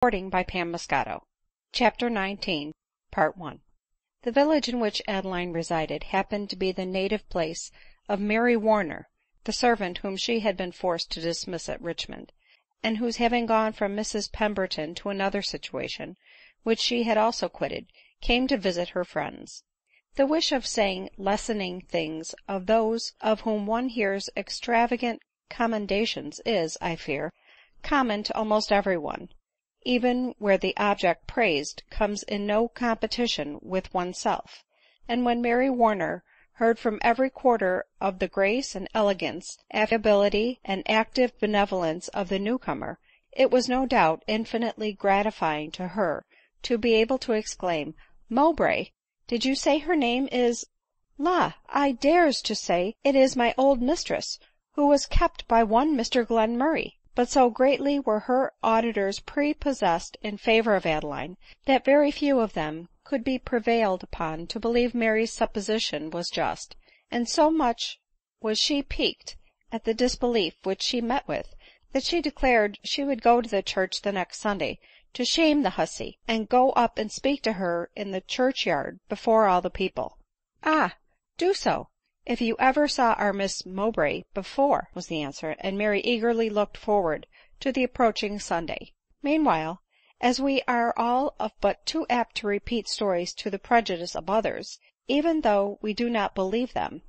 CHAPTER XIX. The village in which Adeline resided happened to be the native place of Mary Warner, the servant whom she had been forced to dismiss at Richmond, and who, having gone from Mrs Pemberton to another situation, which she had also quitted, came to visit her friends. The wish of saying lessening things of those of whom one hears extravagant commendations is, I fear, common to almost every one, even where the object praised comes in no competition with one's self; and when Mary Warner heard from every quarter of the grace and elegance, affability and active benevolence of the new comer, it was no doubt infinitely gratifying to her to be able to exclaim, "Mowbray! Did you say her name is La! I dares to say it is my old mistress, who was kept by one Mr Glenmurray." But so greatly were her auditors prepossessed in favor of Adeline, that very few of them could be prevailed upon to believe Mary's supposition was just; and so much was she piqued at the disbelief which she met with, that she declared she would go to the church the next Sunday to shame the hussy, and go up and speak to her in the church yard before all the people. "Ah! do so, if you ever saw our Miss Mowbray before," was the answer; and Mary eagerly looked forward to the approaching Sunday. Meanwhile, as we are all but too apt to repeat stories to the prejudice of others, even though we do not believe them,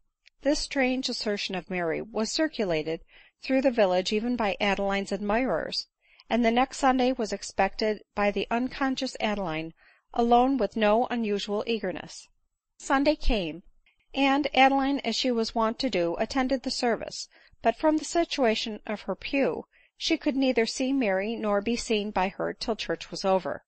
this strange assertion of Mary was circulated through the village even by Adeline's admirers, and the next Sunday was expected by the unconscious Adeline alone with no unusual eagerness. Sunday came, and Adeline, as she was wont to do, attended the service; but from the situation of her pew, she could neither see Mary nor be seen by her till church was over.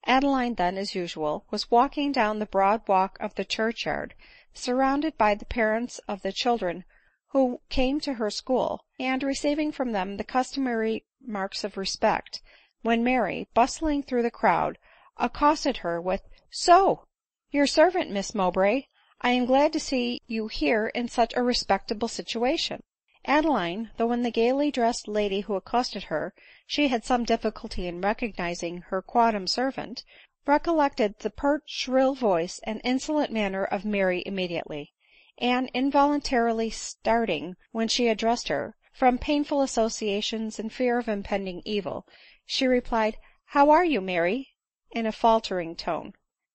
Adeline then, as usual, was walking down the broad walk of the church yard, surrounded by the parents of the children who came to her school, and receiving from them the customary marks of respect, when Mary, bustling through the crowd, accosted her with, "So, your servant, Miss Mowbray! I am glad to see you here in such a respectable situation." Adeline, though in the gaily dressed lady who accosted her she had some difficulty in recognising her quondam servant, recollected the pert shrill voice and insolent manner of Mary immediately; and involuntarily starting when she addressed her, from painful associations and fear of impending evil, she replied, "How are you, Mary?" in a faltering tone.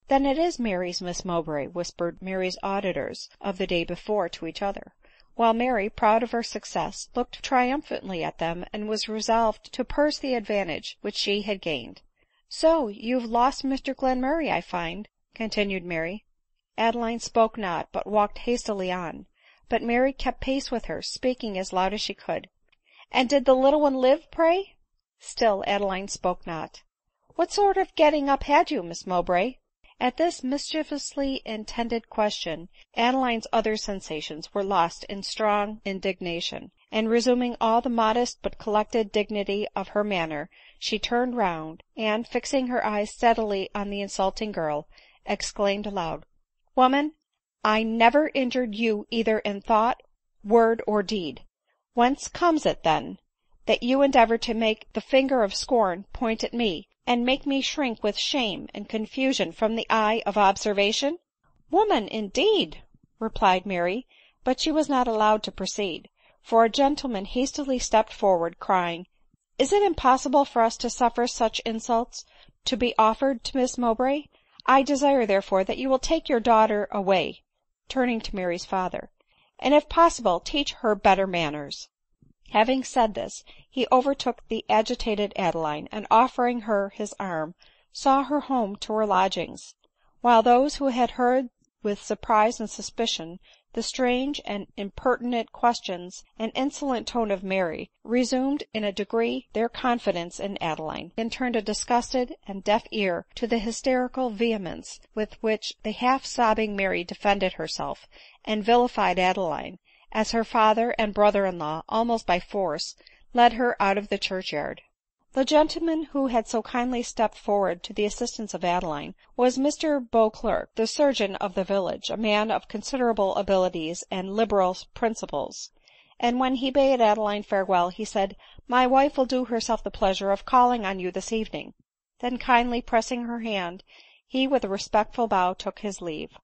"Then it is Mary's Miss Mowbray," whispered Mary's auditors of the day before to each other; while Mary, proud of her success, looked triumphantly at them, and was resolved to purse the advantage which she had gained. "So you've lost Mr Glenmurray, I find," continued Mary. Adeline spoke not, but walked hastily on; but Mary kept pace with her, speaking as loud as she could. "And did the little one live, pray?" Still Adeline spoke not. "What sort of getting up had you, Miss Mowbray?" At this mischievously intended question, Adeline's other sensations were lost in strong indignation; and resuming all the modest but collected dignity of her manner, she turned round, and, fixing her eyes steadily on the insulting girl, exclaimed aloud, "Woman, I never injured you either in thought, word, or deed. Whence comes it, then, that you endeavor to make the finger of scorn point at me, and make me shrink with shame and confusion from the eye of observation?" "Woman, indeed!" replied Mary; but she was not allowed to proceed, for a gentleman hastily stepped forward, crying, "Is it impossible for us to suffer such insults to be offered to Miss Mowbray? I desire, therefore, that you will take your daughter away," turning to Mary's father, "and if possible teach her better manners." Having said this, he overtook the agitated Adeline, and offering her his arm, saw her home to her lodgings; while those who had heard with surprise and suspicion the strange and impertinent questions and insolent tone of Mary, resumed in a degree their confidence in Adeline, and turned a disgusted and deaf ear to the hysterical vehemence with which the half sobbing Mary defended herself, and vilified Adeline, as her father and brother-in-law, almost by force, led her out of the churchyard. The gentleman who had so kindly stepped forward to the assistance of Adeline was Mr Beauclerc, the surgeon of the village, a man of considerable abilities and liberal principles; and when he bade Adeline farewell, he said, "My wife will do herself the pleasure of calling on you this evening." Then kindly pressing her hand, he with a respectful bow took his leave.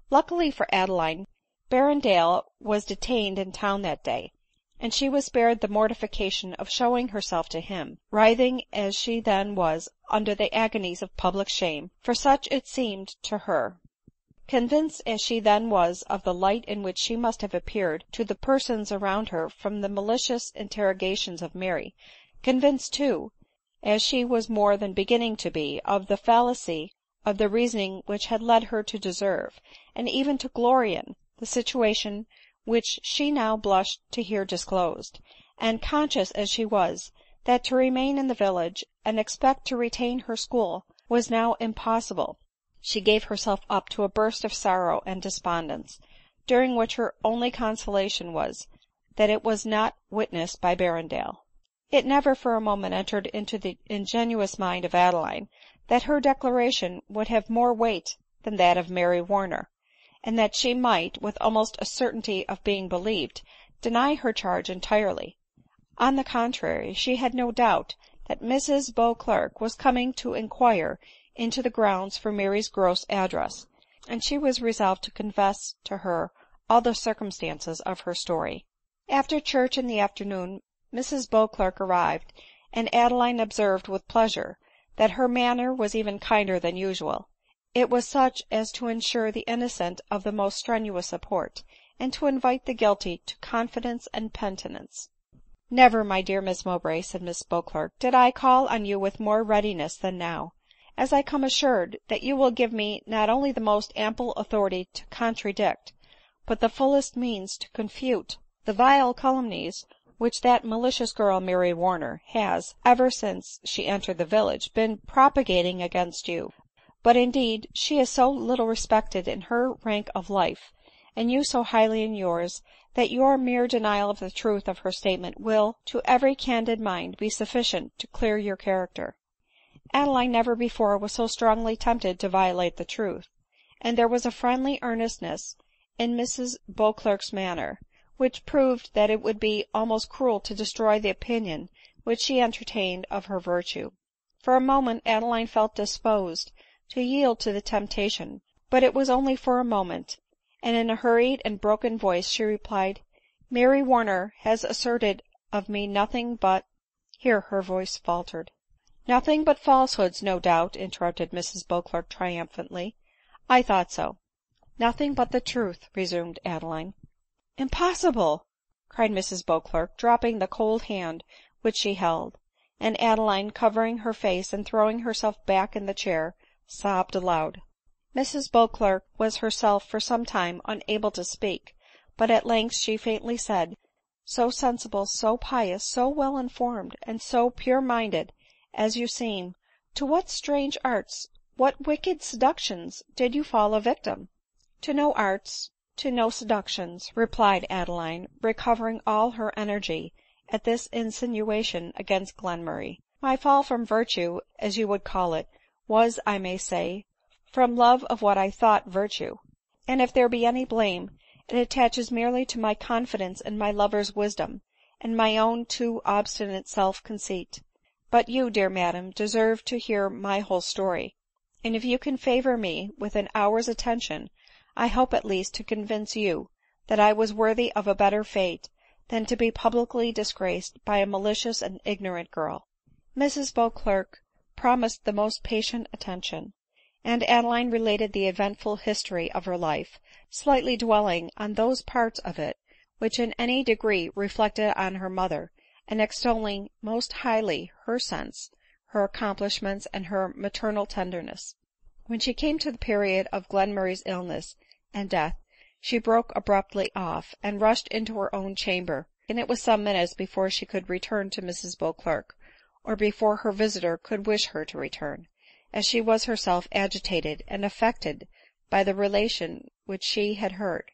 Luckily for Adeline, Berrendale was detained in town that day, and she was spared the mortification of showing herself to him, writhing as she then was under the agonies of public shame, for such it seemed to her. Convinced as she then was of the light in which she must have appeared to the persons around her from the malicious interrogations of Mary, convinced too, as she was more than beginning to be, of the fallacy of the reasoning which had led her to deserve, and even to glory in, the situation which she now blushed to hear disclosed, and conscious as she was, that to remain in the village, and expect to retain her school, was now impossible, she gave herself up to a burst of sorrow and despondence, during which her only consolation was, that it was not witnessed by Berrendale. It never for a moment entered into the ingenuous mind of Adeline that her declaration would have more weight than that of Mary Warner, and that she might, with almost a certainty of being believed, deny her charge entirely. On the contrary, she had no doubt that Mrs. Beauclerc was coming to inquire into the grounds for Mary's gross address, and she was resolved to confess to her all the circumstances of her story. After church in the afternoon Mrs. Beauclerc arrived, and Adeline observed with pleasure that her manner was even kinder than usual. It was such as to ensure the innocent of the most strenuous support, and to invite the guilty to confidence and penitence. " Never, my dear Miss Mowbray," said Miss Beauclerc, " did I call on you with more readiness than now, as I come assured that you will give me not only the most ample authority to contradict, but the fullest means to confute, the vile calumnies which that malicious girl Mary Warner has, ever since she entered the village, been propagating against you. But indeed she is so little respected in her rank of life, and you so highly in yours, that your mere denial of the truth of her statement will, to every candid mind, be sufficient to clear your character." Adeline never before was so strongly tempted to violate the truth, and there was a friendly earnestness in Mrs. Beauclerc's manner, which proved that it would be almost cruel to destroy the opinion which she entertained of her virtue. For a moment Adeline felt disposed to yield to the temptation, but it was only for a moment, and in a hurried and broken voice she replied, " Mary Warner has asserted of me nothing but —" here her voice faltered. " Nothing but falsehoods, no doubt," interrupted Mrs Beauclerc triumphantly. " I thought so." " Nothing but the truth," resumed Adeline. " Impossible !" cried Mrs Beauclerc, dropping the cold hand which she held ; and Adeline, covering her face and throwing herself back in the chair, sobbed aloud. Mrs Beauclerc was herself for some time unable to speak, but at length she faintly said, " So sensible, so pious, so well informed, and so pure minded as you seem, to what strange arts, what wicked seductions did you fall a victim?" " To no arts, to no seductions," replied Adeline, recovering all her energy at this insinuation against Glenmurray. " My fall from virtue, as you would call it, was, I may say, from love of what I thought virtue ; and if there be any blame, it attaches merely to my confidence in my lover's wisdom, and my own too obstinate self conceit. But you, dear madam, deserve to hear my whole story ; and if you can favor me with an hour's attention, I hope at least to convince you that I was worthy of a better fate than to be publicly disgraced by a malicious and ignorant girl." Mrs Beauclerc promised the most patient attention, and Adeline related the eventful history of her life, slightly dwelling on those parts of it which in any degree reflected on her mother, and extolling most highly her sense, her accomplishments, and her maternal tenderness. When she came to the period of Glenmurray's illness and death, she broke abruptly off, and rushed into her own chamber, and it was some minutes before she could return to Mrs Beauclerc, or before her visitor could wish her to return, as she was herself agitated and affected by the relation which she had heard ;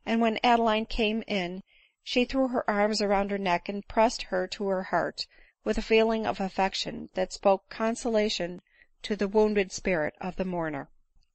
and when Adeline came in she threw her arms around her neck and pressed her to her heart with a feeling of affection that spoke consolation to the wounded spirit of the mourner.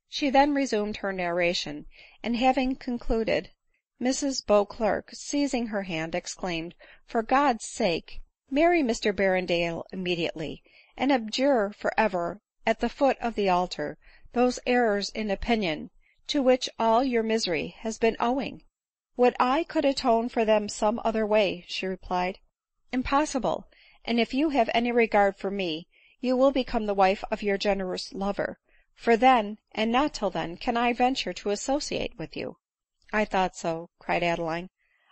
She then resumed her narration, and having concluded, Mrs Beauclerc, seizing her hand, exclaimed, " For God's sake, marry Mr Berrendale immediately, and abjure for ever at the foot of the altar those errors in opinion to which all your misery has been owing." " Would I could atone for them some other way," she replied. " Impossible ; and if you have any regard for me, you will become the wife of your generous lover ; for then, and not till then, can I venture to associate with you." " I thought so," cried Adeline ;"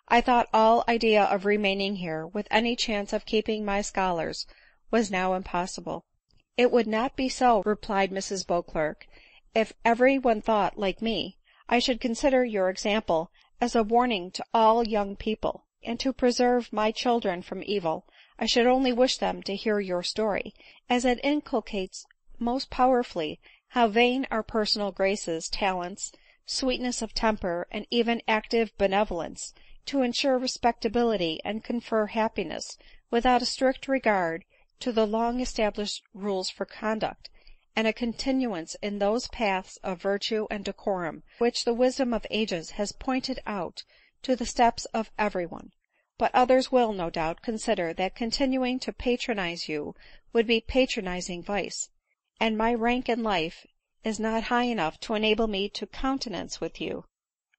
I thought all idea of remaining here with any chance of keeping my scholars was now impossible." " It would not be so," replied Mrs Beauclerc, " if every one thought like me. I should consider your example as a warning to all young people ; and to preserve my children from evil, I should only wish them to hear your story, as it inculcates most powerfully how vain are personal graces, talents, sweetness of temper, and even active benevolence, to insure respectability and confer happiness, without a strict regard to the long established rules for conduct, and a continuance in those paths of virtue and decorum which the wisdom of ages has pointed out to the steps of every one. But others will, no doubt, consider that continuing to patronize you would be patronizing vice ; and my rank in life is not high enough to enable me to countenance with you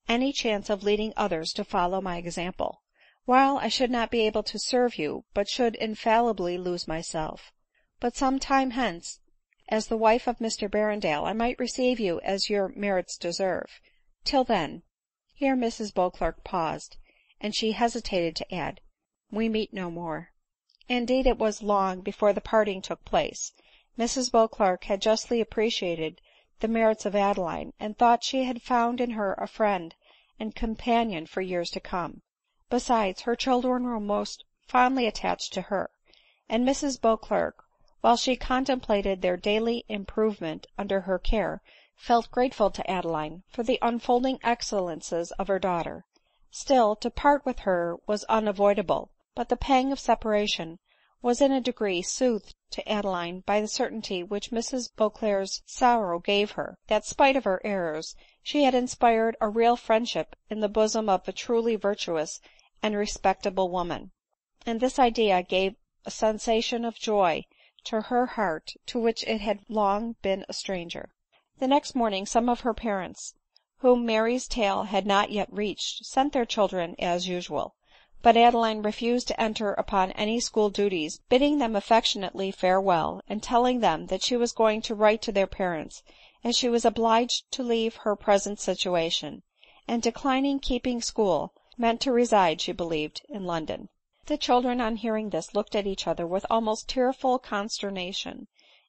any chance of leading others to follow my example ; while I should not be able to serve you, but should infallibly lose myself. But some time hence, as the wife of Mr Berrendale, I might receive you as your merits deserve. Till then —" Here Mrs Beauclerc paused, and she hesitated to add, " we meet no more." Indeed it was long before the parting took place. Mrs Beauclerc had justly appreciated the merits of Adeline, and thought she had found in her a friend and companion for years to come. Besides, her children were most fondly attached to her ; and Mrs Beauclerc, while she contemplated their daily improvement under her care, felt grateful to Adeline for the unfolding excellences of her daughter. Still, to part with her was unavoidable ; but the pang of separation was in a degree soothed to Adeline by the certainty which Mrs Beauclerc's sorrow gave her, that, spite of her errors, she had inspired a real friendship in the bosom of a truly virtuous and respectable woman ; and this idea gave a sensation of joy to her heart to which it had long been a stranger. The next morning some of her parents, whom Mary's tale had not yet reached, sent their children as usual ; but Adeline refused to enter upon any school duties, bidding them affectionately farewell, and telling them that she was going to write to their parents, as she was obliged to leave her present situation, and declining keeping school, meant to reside, she believed, in London. The children on hearing this looked at each other with almost tearful consternation,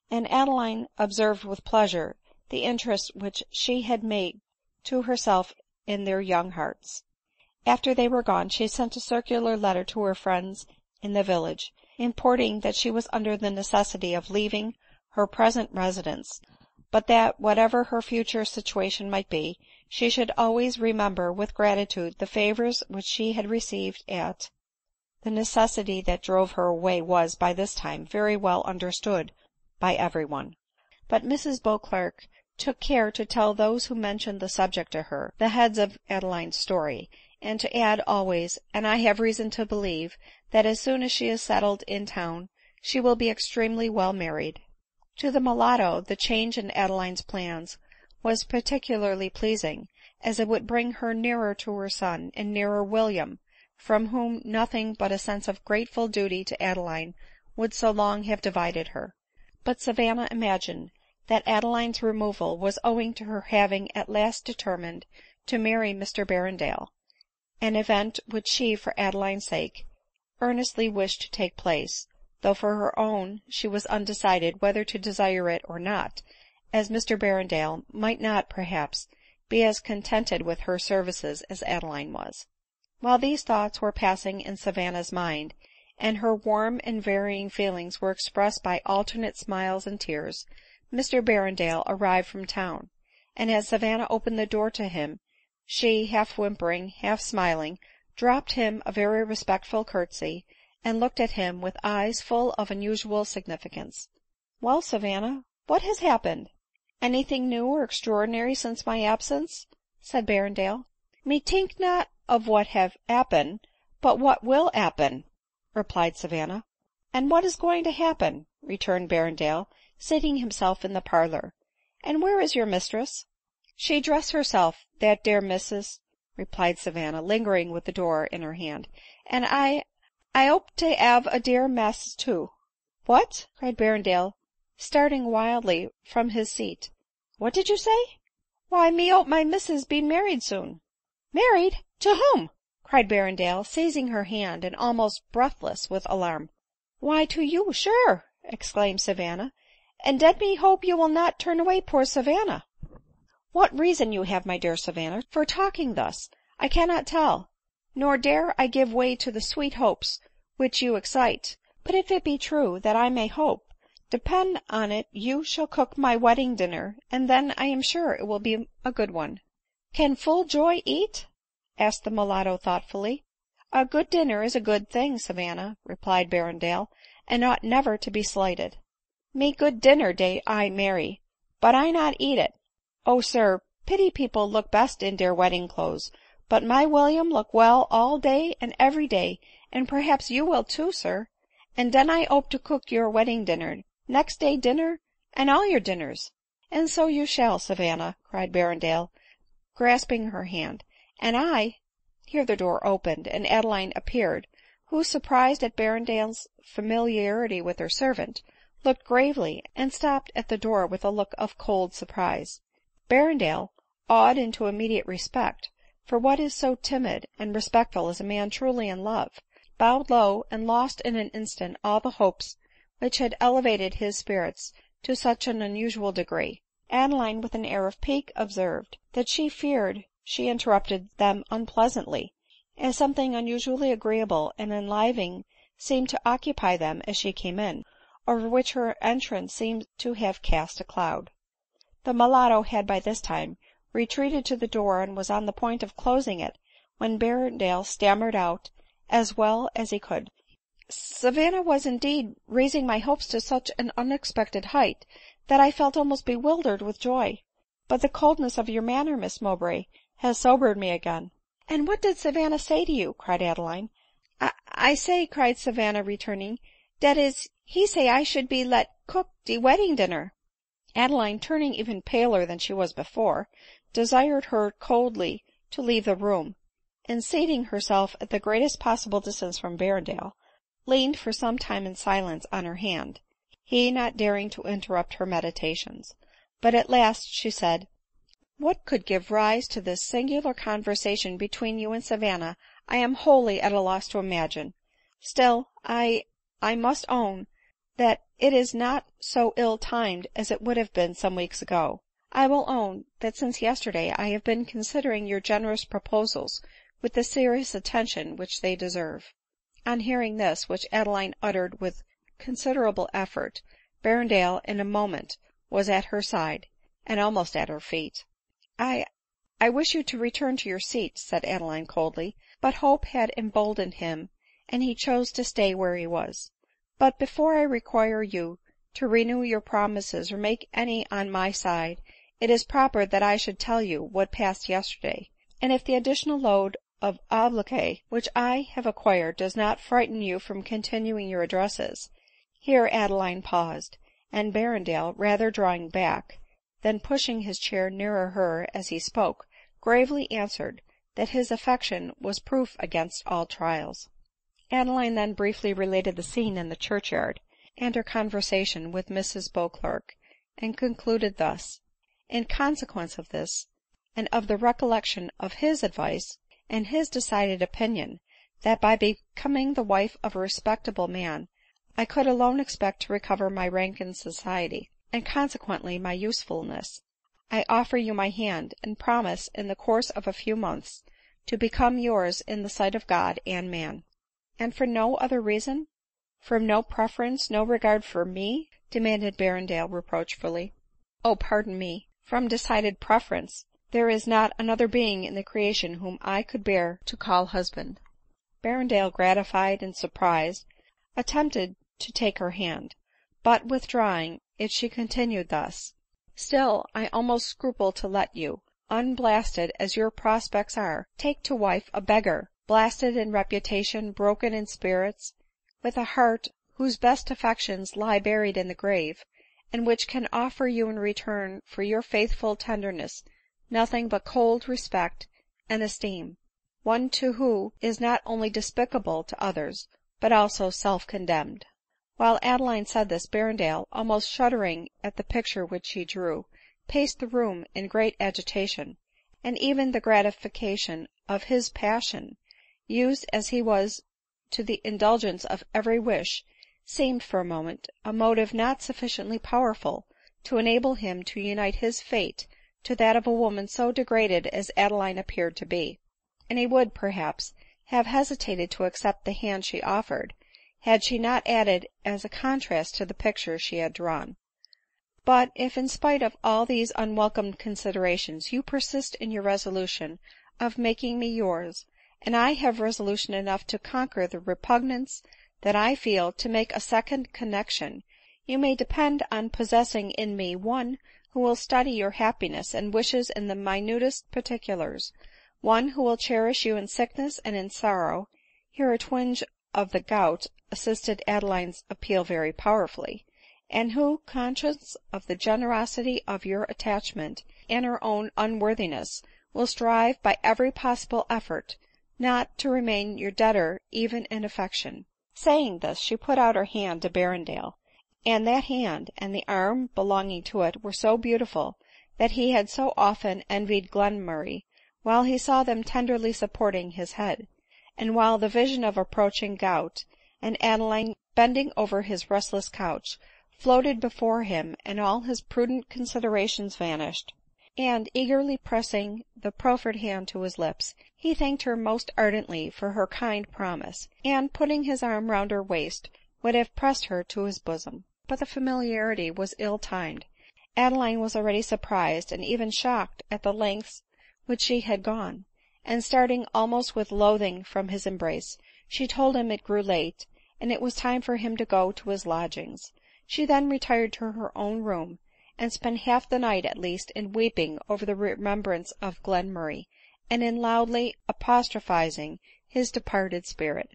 and Adeline observed with pleasure the interest which she had made to herself in their young hearts. After they were gone, she sent a circular letter to her friends in the village, importing that she was under the necessity of leaving her present residence, but that whatever her future situation might be, she should always remember with gratitude the favors which she had received at The necessity that drove her away was, by this time, very well understood by every one. But Mrs Beauclerc took care to tell those who mentioned the subject to her, the heads of Adeline's story, and to add always, " and I have reason to believe that as soon as she is settled in town she will be extremely well married." To the mulatto the change in Adeline's plans was particularly pleasing, as it would bring her nearer to her son, and nearer William, from whom nothing but a sense of grateful duty to Adeline would so long have divided her. But Savanna imagined that Adeline's removal was owing to her having at last determined to marry Mr Berrendale, an event which she, for Adeline's sake, earnestly wished to take place, though for her own she was undecided whether to desire it or not, as Mr Berrendale might not, perhaps, be as contented with her services as Adeline was. While these thoughts were passing in Savanna's mind, and her warm and varying feelings were expressed by alternate smiles and tears, Mr Berrendale arrived from town ; and as Savanna opened the door to him, she, half whimpering, half smiling, dropped him a very respectful courtesy, and looked at him with eyes full of unusual significance. " Well, Savanna, what has happened ? Any thing new or extraordinary since my absence ?" said Berrendale. " Me tink not of what have happen, but what will happen," replied Savanna. " And what is going to happen ?" returned Berrendale, seating himself in the parlor. "And where is your mistress?" "She dress herself, that dear missus," replied Savanna, lingering with the door in her hand, "and I 'ope to 'ave a dear mess too." "What?" cried Berrendale, starting wildly from his seat, "what did you say?" "Why, me 'ope my missus be married soon." "Married! To whom?" cried Berrendale, seizing her hand, and almost breathless with alarm. "Why, to you, sure," exclaimed Savanna; "and den me hope you will not turn away poor Savanna." "What reason you have, my dear Savanna, for talking thus, I cannot tell, nor dare I give way to the sweet hopes which you excite; but if it be true that I may hope, depend on it you shall cook my wedding dinner, and then I am sure it will be a good one." "Can full joy eat?" asked the mulatto thoughtfully. "A good dinner is a good thing, Savanna," replied Berrendale, "and ought never to be slighted." "Me good dinner dey I marry, but I not eat it. O sir, pity people look best in deir wedding clothes, but my William look well all day and every day, and perhaps you will too, sir. And den I 'ope to cook your wedding dinner, next day dinner, and all your dinners." "And so you shall, Savanna," cried Berrendale, grasping her hand, "and I—" Here the door opened, and Adeline appeared, who, surprised at Berrendale's familiarity with her servant, looked gravely, and stopped at the door with a look of cold surprise. Berrendale, awed into immediate respect, for what is so timid and respectful as a man truly in love, bowed low, and lost in an instant all the hopes which had elevated his spirits to such an unusual degree. Adeline, with an air of pique, observed, that she feared she interrupted them unpleasantly, as something unusually agreeable and enlivening seemed to occupy them as she came in, over which her entrance seemed to have cast a cloud. The mulatto had by this time retreated to the door, and was on the point of closing it, when Berrendale stammered out, as well as he could, "Savanna was indeed raising my hopes to such an unexpected height, that I felt almost bewildered with joy. But the coldness of your manner, Miss Mowbray, has sobered me again." "And what did Savanna say to you?" cried Adeline. I say," cried Savanna, returning, "dat is, he say I should be let cook de wedding dinner." Adeline, turning even paler than she was before, desired her coldly to leave the room, and seating herself at the greatest possible distance from Berrendale, leaned for some time in silence on her hand, he not daring to interrupt her meditations. But at last she said, "What could give rise to this singular conversation between you and Savanna, I am wholly at a loss to imagine. Still, I must own that it is not so ill timed as it would have been some weeks ago. I will own, that since yesterday I have been considering your generous proposals with the serious attention which they deserve." On hearing this, which Adeline uttered with considerable effort, Berrendale in a moment was at her side, and almost at her feet. I wish you to return to your seat," said Adeline coldly, but hope had emboldened him, and he chose to stay where he was. "But before I require you to renew your promises or make any on my side, it is proper that I should tell you what passed yesterday ; and if the additional load of obloquy which I have acquired does not frighten you from continuing your addresses." Here Adeline paused, and Berrendale, rather drawing back than pushing his chair nearer her as he spoke, gravely answered that his affection was proof against all trials. Adeline then briefly related the scene in the churchyard, and her conversation with Mrs Beauclerc, and concluded thus: "In consequence of this, and of the recollection of his advice, and his decided opinion, that by becoming the wife of a respectable man, I could alone expect to recover my rank in society, and consequently my usefulness, I offer you my hand, and promise in the course of a few months to become yours in the sight of God and man." "And for no other reason? From no preference, no regard for me?" demanded Berrendale reproachfully. "Oh, pardon me, from decided preference. There is not another being in the creation whom I could bear to call husband." Berrendale, gratified and surprised, attempted to take her hand, but withdrawing it she continued thus: "Still I almost scruple to let you, unblasted as your prospects are, take to wife a beggar, blasted in reputation, broken in spirits, with a heart whose best affections lie buried in the grave, and which can offer you in return for your faithful tenderness nothing but cold respect and esteem, one to who is not only despicable to others, but also self-condemned." While Adeline said this, Berrendale, almost shuddering at the picture which she drew, paced the room in great agitation; and even the gratification of his passion, used as he was to the indulgence of every wish, seemed, for a moment, a motive not sufficiently powerful to enable him to unite his fate to that of a woman so degraded as Adeline appeared to be; and he would, perhaps, have hesitated to accept the hand she offered, had she not added as a contrast to the picture she had drawn: "But if, in spite of all these unwelcome considerations, you persist in your resolution of making me yours, and I have resolution enough to conquer the repugnance that I feel to make a second connexion, you may depend on possessing in me one who will study your happiness and wishes in the minutest particulars, one who will cherish you in sickness and in sorrow." Here a twinge of the gout assisted Adeline's appeal very powerfully; "and who, conscious of the generosity of your attachment and her own unworthiness, will strive by every possible effort not to remain your debtor even in affection." Saying this, she put out her hand to Berrendale; and that hand, and the arm belonging to it, were so beautiful, that he had so often envied Glenmurray while he saw them tenderly supporting his head; and while the vision of approaching gout, and Adeline bending over his restless couch, floated before him, and all his prudent considerations vanished; and, eagerly pressing the proffered hand to his lips, he thanked her most ardently for her kind promise, and, putting his arm round her waist, would have pressed her to his bosom. But the familiarity was ill timed. Adeline was already surprised and even shocked at the lengths which she had gone; and, starting almost with loathing from his embrace, she told him it grew late, and it was time for him to go to his lodgings. She then retired to her own room, and spent half the night at least in weeping over the remembrance of Glenmurray, and in loudly apostrophizing his departed spirit.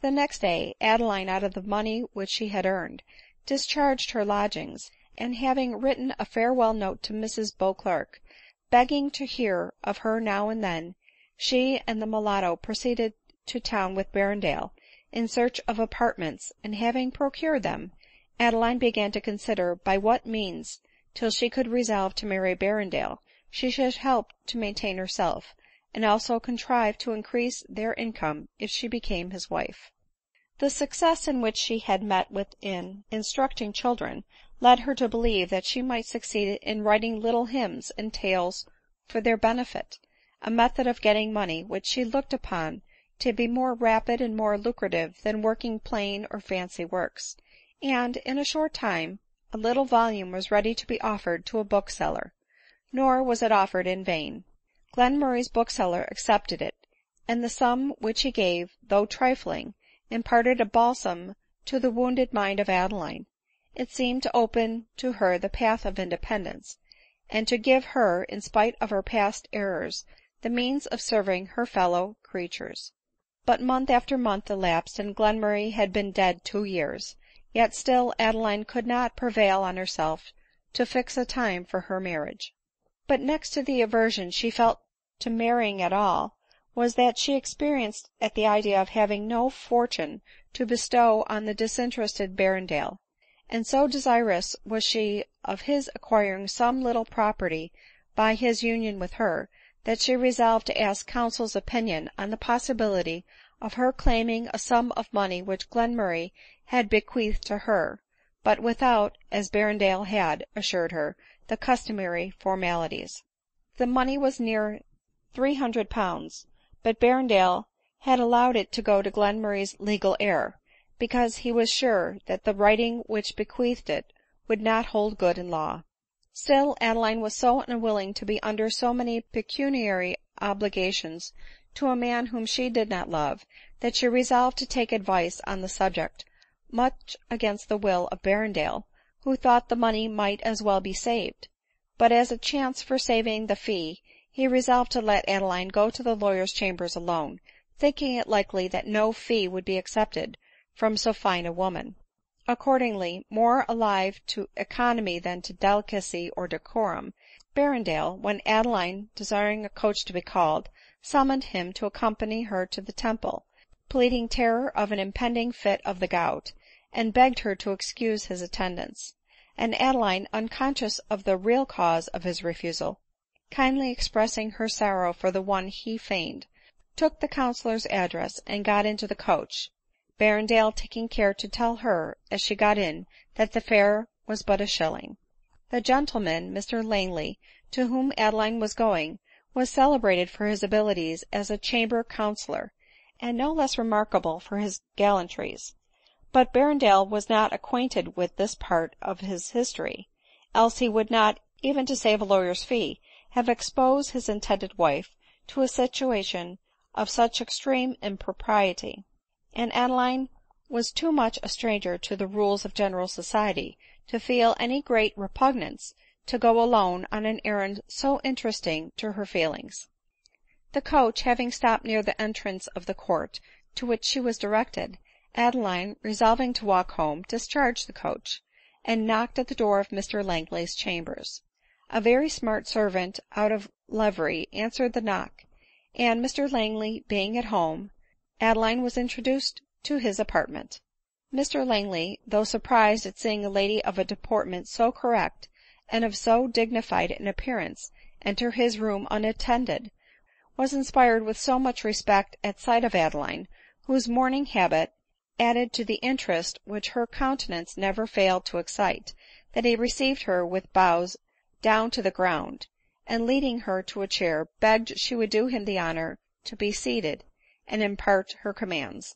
The next day, Adeline, out of the money which she had earned, discharged her lodgings; and having written a farewell note to Mrs Beauclerc, begging to hear of her now and then, she and the mulatto proceeded to town with Berrendale in search of apartments; and having procured them, Adeline began to consider by what means, till she could resolve to marry Berrendale, she should help to maintain herself, and also contrive to increase their income if she became his wife. The success in which she had met with in instructing children led her to believe that she might succeed in writing little hymns and tales for their benefit, a method of getting money which she looked upon to be more rapid and more lucrative than working plain or fancy works; and, in a short time, a little volume was ready to be offered to a bookseller. Nor was it offered in vain. Glenmurray's bookseller accepted it, and the sum which he gave, though trifling, imparted a balsam to the wounded mind of Adeline. It seemed to open to her the path of independence, and to give her, in spite of her past errors, the means of serving her fellow creatures. But month after month elapsed, and Glenmurray had been dead 2 years; yet still Adeline could not prevail on herself to fix a time for her marriage. But next to the aversion she felt to marrying at all, was that she experienced at the idea of having no fortune to bestow on the disinterested Berrendale; and so desirous was she of his acquiring some little property by his union with her, that she resolved to ask counsel's opinion on the possibility of her claiming a sum of money which Glenmurray had bequeathed to her, but without, as Berrendale had assured her, the customary formalities. The money was near £300, but Berrendale had allowed it to go to Glenmurray's legal heir, because he was sure that the writing which bequeathed it would not hold good in law. Still Adeline was so unwilling to be under so many pecuniary obligations to a man whom she did not love, that she resolved to take advice on the subject, much against the will of Berrendale, who thought the money might as well be saved; but as a chance for saving the fee, he resolved to let Adeline go to the lawyer's chambers alone, thinking it likely that no fee would be accepted from so fine a woman. Accordingly, more alive to economy than to delicacy or decorum, Berrendale, when Adeline, desiring a coach to be called, summoned him to accompany her to the Temple, pleading terror of an impending fit of the gout, and begged her to excuse his attendance; and Adeline, unconscious of the real cause of his refusal, kindly expressing her sorrow for the one he feigned, took the counsellor's address and got into the coach, Berrendale taking care to tell her, as she got in, that the fare was but a shilling. The gentleman, Mr Langley, to whom Adeline was going, was celebrated for his abilities as a chamber counsellor, and no less remarkable for his gallantries. But Berrendale was not acquainted with this part of his history, else he would not, even to save a lawyer's fee, have exposed his intended wife to a situation of such extreme impropriety; and Adeline was too much a stranger to the rules of general society to feel any great repugnance to go alone on an errand so interesting to her feelings. The coach having stopped near the entrance of the court to which she was directed, Adeline, resolving to walk home, discharged the coach, and knocked at the door of Mr Langley's chambers. A very smart servant out of livery answered the knock, and Mr Langley being at home, Adeline was introduced to his apartment. Mr Langley, though surprised at seeing a lady of a deportment so correct and of so dignified an appearance enter his room unattended, was inspired with so much respect at sight of Adeline, whose mourning habit added to the interest which her countenance never failed to excite, that he received her with bows down to the ground, and leading her to a chair, begged she would do him the honor to be seated and impart her commands.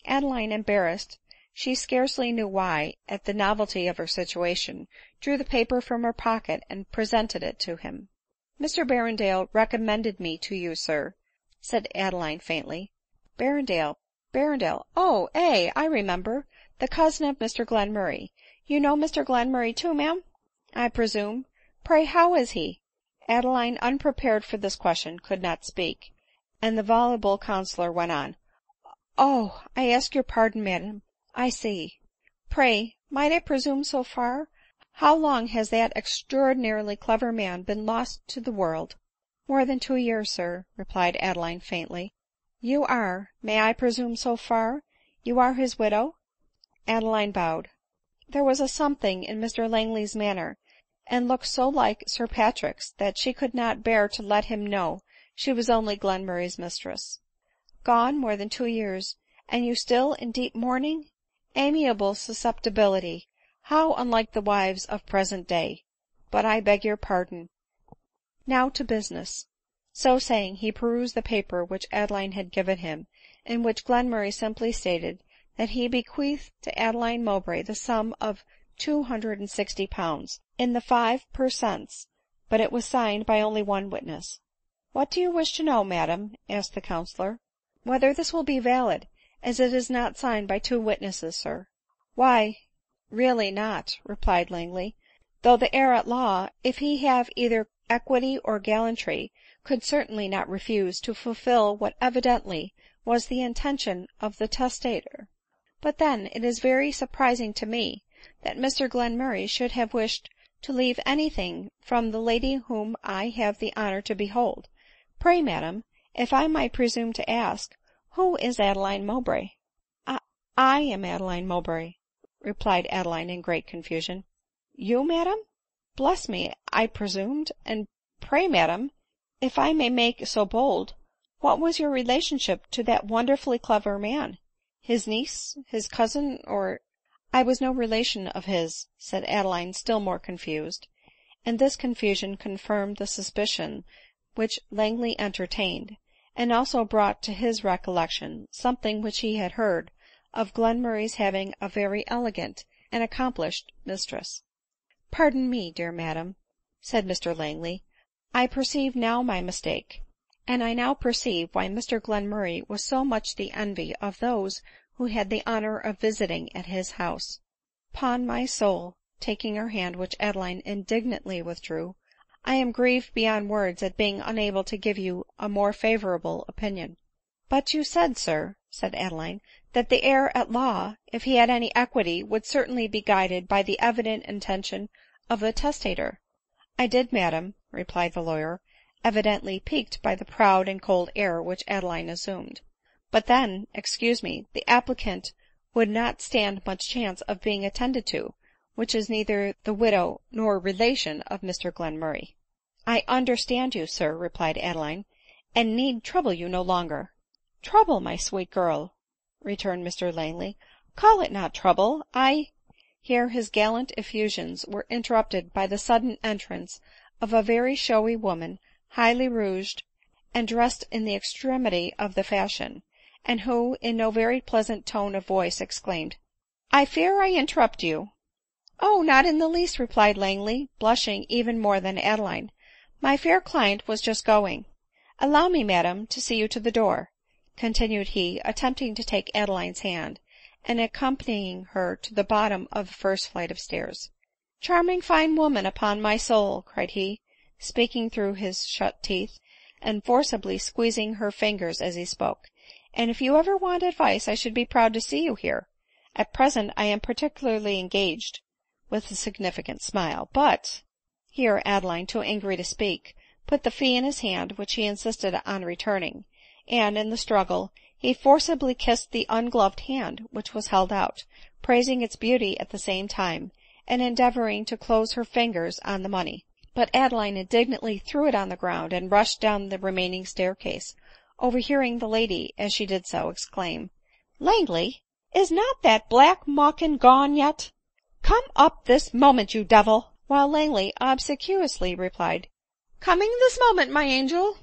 Adeline, embarrassed, she scarcely knew why, at the novelty of her situation, drew the paper from her pocket and presented it to him. " Mr Berrendale recommended me to you, sir," said Adeline faintly. " Berrendale — Berrendale — oh, ay, I remember — the cousin of Mr Glenmurray. You know Mr Glenmurray too, ma'am, I presume. Pray how is he?" Adeline, unprepared for this question, could not speak, and the voluble counsellor went on. " Oh, I ask your pardon, madam, I see. Pray, might I presume so far, how long has that extraordinarily clever man been lost to the world?" " More than 2 years, sir," replied Adeline faintly. " You are, may I presume so far, you are his widow?" Adeline bowed. There was a something in Mr Langley's manner and look so like Sir Patrick's, that she could not bear to let him know she was only Glenmurray's mistress. " Gone more than 2 years, and you still in deep mourning? Amiable susceptibility! How unlike the wives of present day! But I beg your pardon. Now to business." So saying, he perused the paper which Adeline had given him, in which Glenmurray simply stated that he bequeathed to Adeline Mowbray the sum of £260, in the 5 per cents, but it was signed by only one witness. " What do you wish to know, madam?" asked the counsellor. " Whether this will be valid, as it is not signed by 2 witnesses, sir." " Why, really not," replied Langley, " though the heir at law, if he have either equity or gallantry, could certainly not refuse to fulfil what evidently was the intention of the testator. But then it is very surprising to me that Mr Glenmurray should have wished to leave any thing from the lady whom I have the honor to behold. Pray, madam, if I might presume to ask, who is Adeline Mowbray?" I am Adeline Mowbray," replied Adeline in great confusion. " You, madam ? Bless me, I presumed — and pray, madam, if I may make so bold, what was your relationship to that wonderfully clever man? His niece, his cousin, or —" "I was no relation of his," said Adeline still more confused; and this confusion confirmed the suspicion which Langley entertained, and also brought to his recollection something which he had heard of Glenmurray's having a very elegant and accomplished mistress. " Pardon me, dear madam," said Mr Langley, " I perceive now my mistake ; and I now perceive why Mr Glenmurray was so much the envy of those who had the honor of visiting at his house. 'Pon my soul," taking her hand, which Adeline indignantly withdrew, " I am grieved beyond words at being unable to give you a more favorable opinion." " But you said, sir," said Adeline, that the heir at law, if he had any equity, would certainly be guided by the evident intention of the testator." " I did, madam," replied the lawyer, evidently piqued by the proud and cold air which Adeline assumed. " But then, excuse me, the applicant would not stand much chance of being attended to, which is neither the widow nor relation of Mr Glenmurray." " I understand you, sir," replied Adeline, " and need trouble you no longer." " Trouble, my sweet girl !" returned Mr Langley ;" call it not trouble. Here his gallant effusions were interrupted by the sudden entrance of a very showy woman, highly rouged, and dressed in the extremity of the fashion, and who, in no very pleasant tone of voice, exclaimed, " I fear I interrupt you." " Oh, not in the least," replied Langley, blushing even more than Adeline ;" my fair client was just going. Allow me, madam, to see you to the door," continued he, attempting to take Adeline's hand, and accompanying her to the bottom of the first flight of stairs. " Charming fine woman, upon my soul !" cried he, speaking through his shut teeth, and forcibly squeezing her fingers as he spoke ;" and if you ever want advice I should be proud to see you here. At present I am particularly engaged," with a significant smile, " but —" Here Adeline, too angry to speak, put the fee in his hand, which he insisted on returning ; and, in the struggle, he forcibly kissed the ungloved hand which was held out, praising its beauty at the same time, and endeavoring to close her fingers on the money. But Adeline indignantly threw it on the ground, and rushed down the remaining staircase, overhearing the lady, as she did so, exclaim, " Langley, is not that black mawkin gone yet ? Come up this moment, you devil !" while Langley obsequiously replied, " Coming this moment, my angel."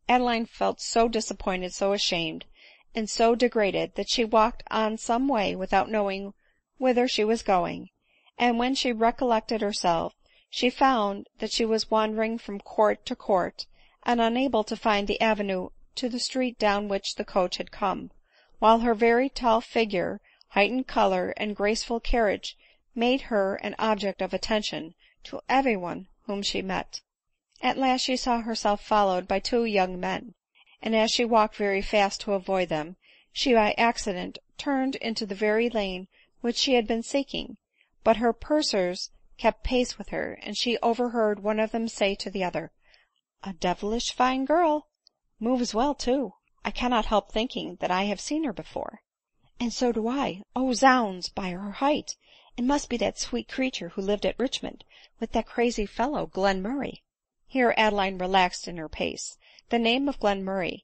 Adeline felt so disappointed, so ashamed, and so degraded, that she walked on some way without knowing whither she was going ; and when she recollected herself, she found that she was wandering from court to court, and unable to find the avenue to the street down which the coach had come ; while her very tall figure, heightened color, and graceful carriage made her an object of attention to every one whom she met. At last she saw herself followed by two young men ; and as she walked very fast to avoid them, she by accident turned into the very lane which she had been seeking ; but her pursuers kept pace with her, and she overheard one of them say to the other, " A devilish fine girl ! Moves well too. I cannot help thinking that I have seen her before." " And so do I. Oh zounds ! by her height, it must be that sweet creature who lived at Richmond with that crazy fellow Glenmurray." Here Adeline relaxed in her pace. The name of Glenmurray,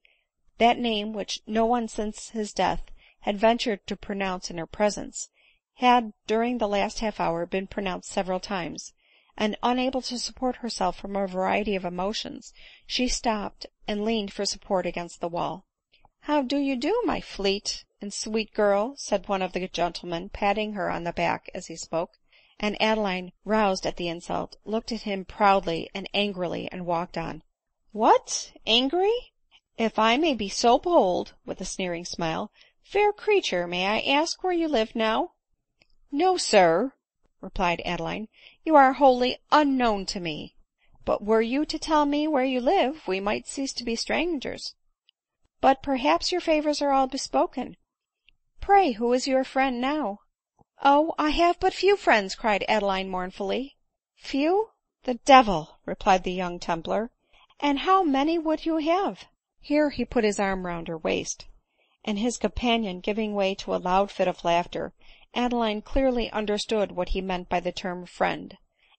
that name which no one since his death had ventured to pronounce in her presence, had during the last half hour been pronounced several times ; and unable to support herself from a variety of emotions, she stopped, and leaned for support against the wall. " How do you do, my fleet and sweet girl ?" said one of the gentlemen, patting her on the back as he spoke ; and Adeline, roused at the insult, looked at him proudly and angrily, and walked on. " What, angry, if I may be so bold ?" with a sneering smile. " Fair creature, may I ask where you live now ?"" No, sir," replied Adeline, " you are wholly unknown to me ; but were you to tell me where you live, we might cease to be strangers. But perhaps your favors are all bespoken. Pray who is your friend now ?"" Oh, I have but few friends," cried Adeline mournfully. " Few ! the devil !" replied the young templar ;" and how many would you have ?" Here he put his arm round her waist ; and his companion giving way to a loud fit of laughter, Adeline clearly understood what he meant by the term friend ;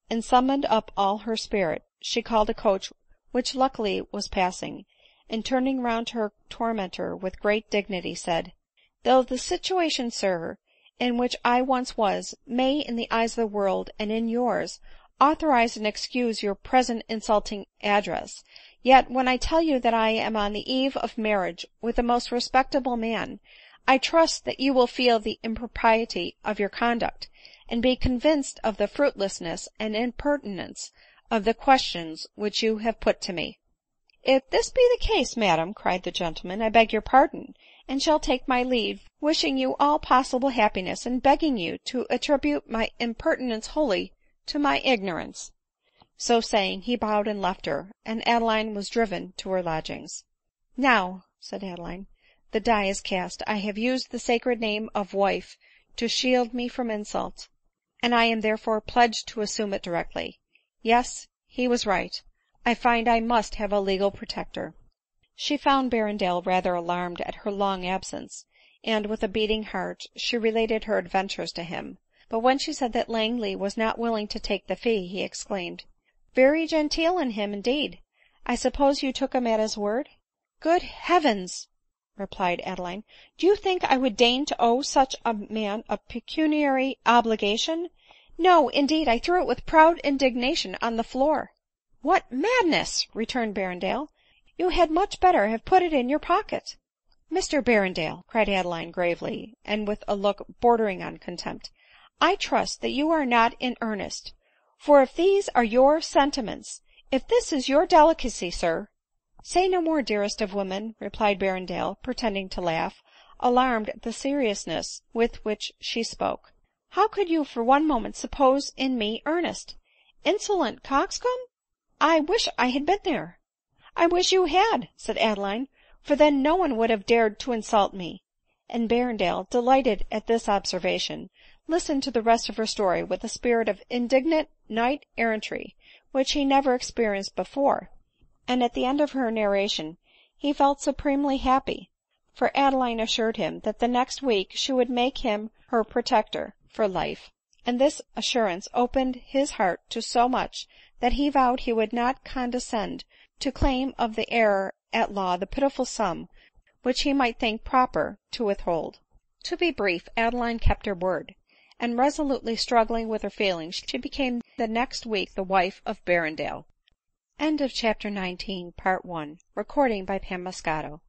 and summoned up all her spirit, she called a coach which luckily was passing, and turning round to her tormentor with great dignity, said, " Though the situation, sir, in which I once was, may, in the eyes of the world and in yours, authorize and excuse your present insulting address, yet, when I tell you that I am on the eve of marriage with a most respectable man, I trust that you will feel the impropriety of your conduct, and be convinced of the fruitlessness and impertinence of the questions which you have put to me." " If this be the case, madam," cried the gentleman, " I beg your pardon, and shall take my leave, wishing you all possible happiness, and begging you to attribute my impertinence wholly to my ignorance." So saying, he bowed and left her, and Adeline was driven to her lodgings. " Now," said Adeline, " the the die is cast. I have used the sacred name of wife to shield me from insult, and I am therefore pledged to assume it directly. Yes, he was right. I find I must have a legal protector." She found Berrendale rather alarmed at her long absence, and, with a beating heart, she related her adventures to him ; but when she said that Langley was not willing to take the fee, he exclaimed, " Very genteel in him, indeed. I suppose you took him at his word ?"" Good heavens !" replied Adeline, " do you think I would deign to owe such a man a pecuniary obligation ? No, indeed, I threw it with proud indignation on the floor." " What madness !" returned Berrendale ;" you had much better have put it in your pocket." " Mr Berrendale," cried Adeline gravely, and with a look bordering on contempt, " I trust that you are not in earnest ; for if these are your sentiments, if this is your delicacy, sir —"" Say no more, dearest of women," replied Berrendale, pretending to laugh, alarmed at the seriousness with which she spoke. " How could you for one moment suppose in me earnest ? Insolent coxcomb ! I wish I had been there." " I wish you had," said Adeline, " for then no one would have dared to insult me." And Berrendale, delighted at this observation, listened to the rest of her story with a spirit of indignant knight errantry which he never experienced before ; and at the end of her narration he felt supremely happy, for Adeline assured him that the next week she would make him her protector for life ; and this assurance opened his heart to so much, that he vowed he would not condescend to claim of the heir at law the pitiful sum which he might think proper to withhold. To be brief, Adeline kept her word ; and resolutely struggling with her feelings, she became the next week the wife of Berrendale. CHAPTER XX. Recording by Pam Moscato.